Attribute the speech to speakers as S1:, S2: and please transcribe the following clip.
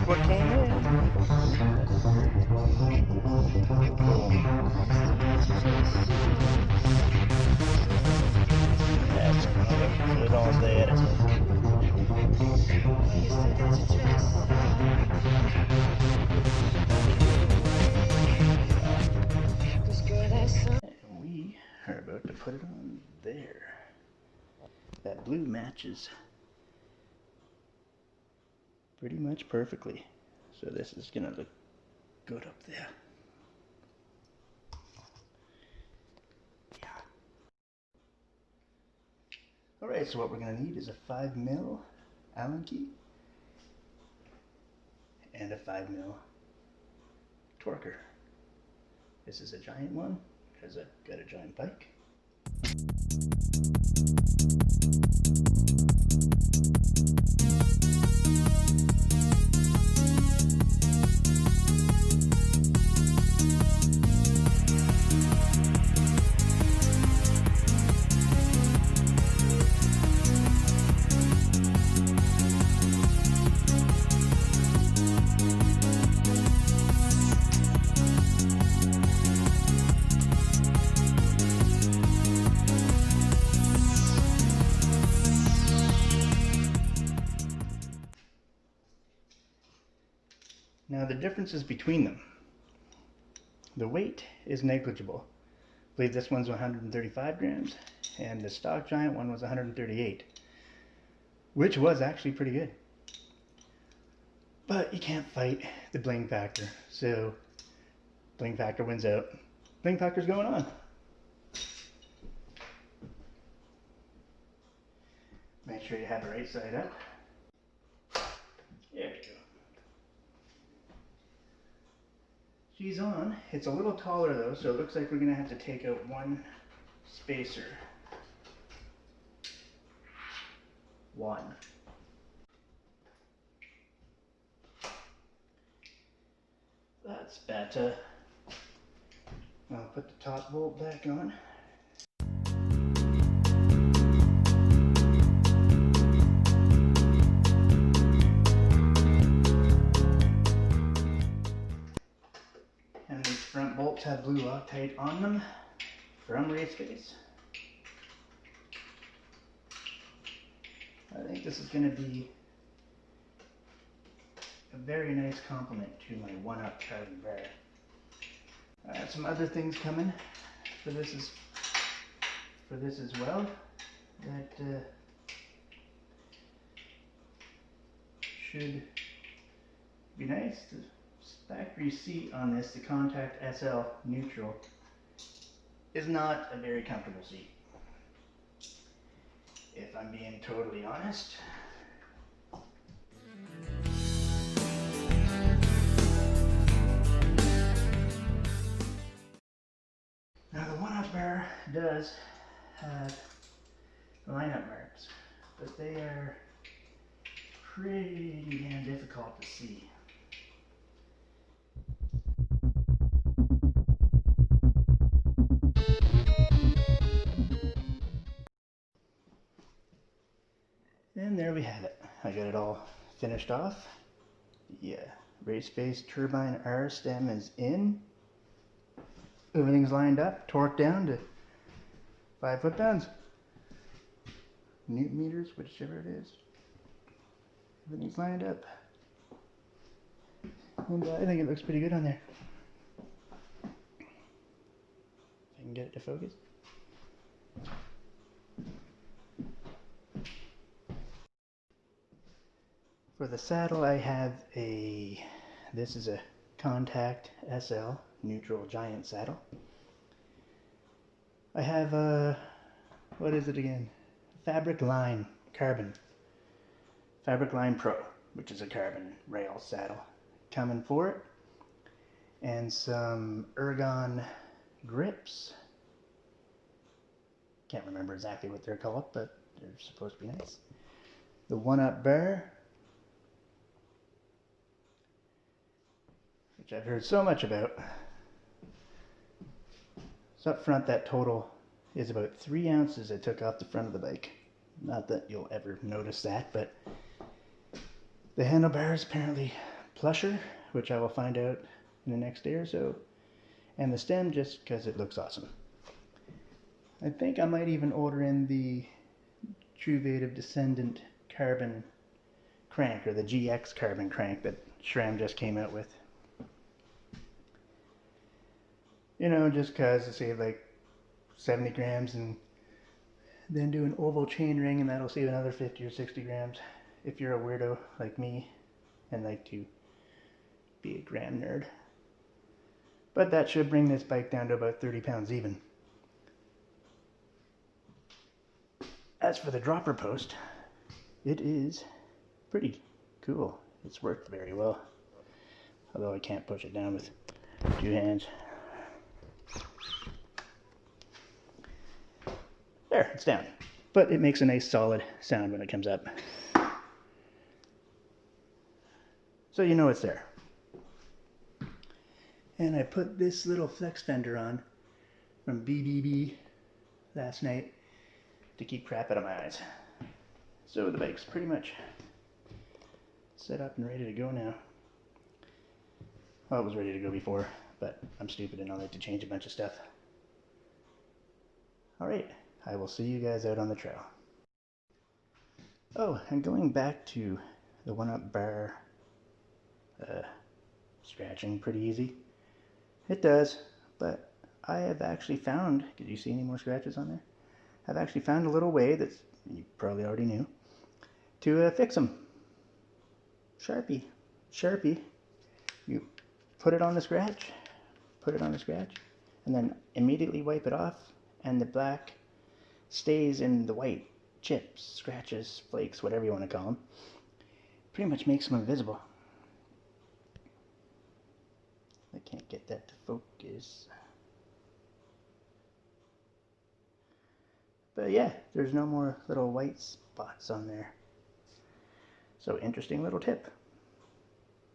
S1: what came in. That's good on there. And we are about to put it on there. That blue matches pretty much perfectly. So this is gonna look good up there. Yeah. Alright, so what we're gonna need is a 5mm Allen key and a 5mm torquer. This is a giant one because I've got a giant bike. Now the differences between them. The weight is negligible. I believe this one's 135 grams and the stock giant one was 138, which was actually pretty good. But you can't fight the bling factor, so bling factor wins out. Bling factor's going on. Make sure you have it right side up. There we go. She's on. It's a little taller though, so it looks like we're going to have to take out one spacer. One. That's better. I'll put the top bolt back on. And these front bolts have blue Loctite on them from RaceFace. I think this is going to be a very nice complement to my 1-up carbon bar. I have some other things coming for this as well that should be nice. The factory seat on this, the Contact SL neutral, is not a very comfortable seat, if I'm being totally honest. Now the 1-up bar does have lineup marks, but they are pretty damn difficult to see. And there we have it. I got it all finished off. The RaceFace Turbine R stem is in. Everything's lined up, torqued down to 5 foot-pounds. Newton meters, whichever it is. Everything's lined up. And I think it looks pretty good on there. If I can get it to focus. For the saddle I have this is a Contact SL neutral giant saddle. I have what is it again? Fabric Line Carbon. Fabric Line Pro, which is a carbon rail saddle coming for it. And some Ergon grips. Can't remember exactly what they're called, but they're supposed to be nice. The 1-up bar, which I've heard so much about. So up front, that total is about 3 ounces I took off the front of the bike. Not that you'll ever notice that, but the handlebars apparently plusher, which I will find out in the next day or so, and the stem just because it looks awesome. I think I might even order in the Truvative Descendant carbon crank, or the GX carbon crank that SRAM just came out with. You know, just because to save like 70 grams, and then do an oval chain ring, and that'll save another 50 or 60 grams if you're a weirdo like me and like to be a gram nerd. But that should bring this bike down to about 30 pounds even. As for the dropper post, it is pretty cool. It's worked very well, although I can't push it down with 2 hands. There, it's down. But it makes a nice solid sound when it comes up. So you know it's there. And I put this little flex fender on from BBB last night to keep crap out of my eyes. So the bike's pretty much set up and ready to go now. Well, it was ready to go before, but I'm stupid and I like to change a bunch of stuff. Alright, I will see you guys out on the trail. Oh, and going back to the one-up bar scratching pretty easy. It does, but I have actually found, did you see any more scratches on there? I've actually found a little way that you probably already knew to fix them. Sharpie. You put it on the scratch, and then immediately wipe it off, and the black stays in the white. Chips, scratches, flakes, whatever you want to call them. Pretty much makes them invisible. I can't get that to focus. But yeah, there's no more little white spots on there. So interesting little tip.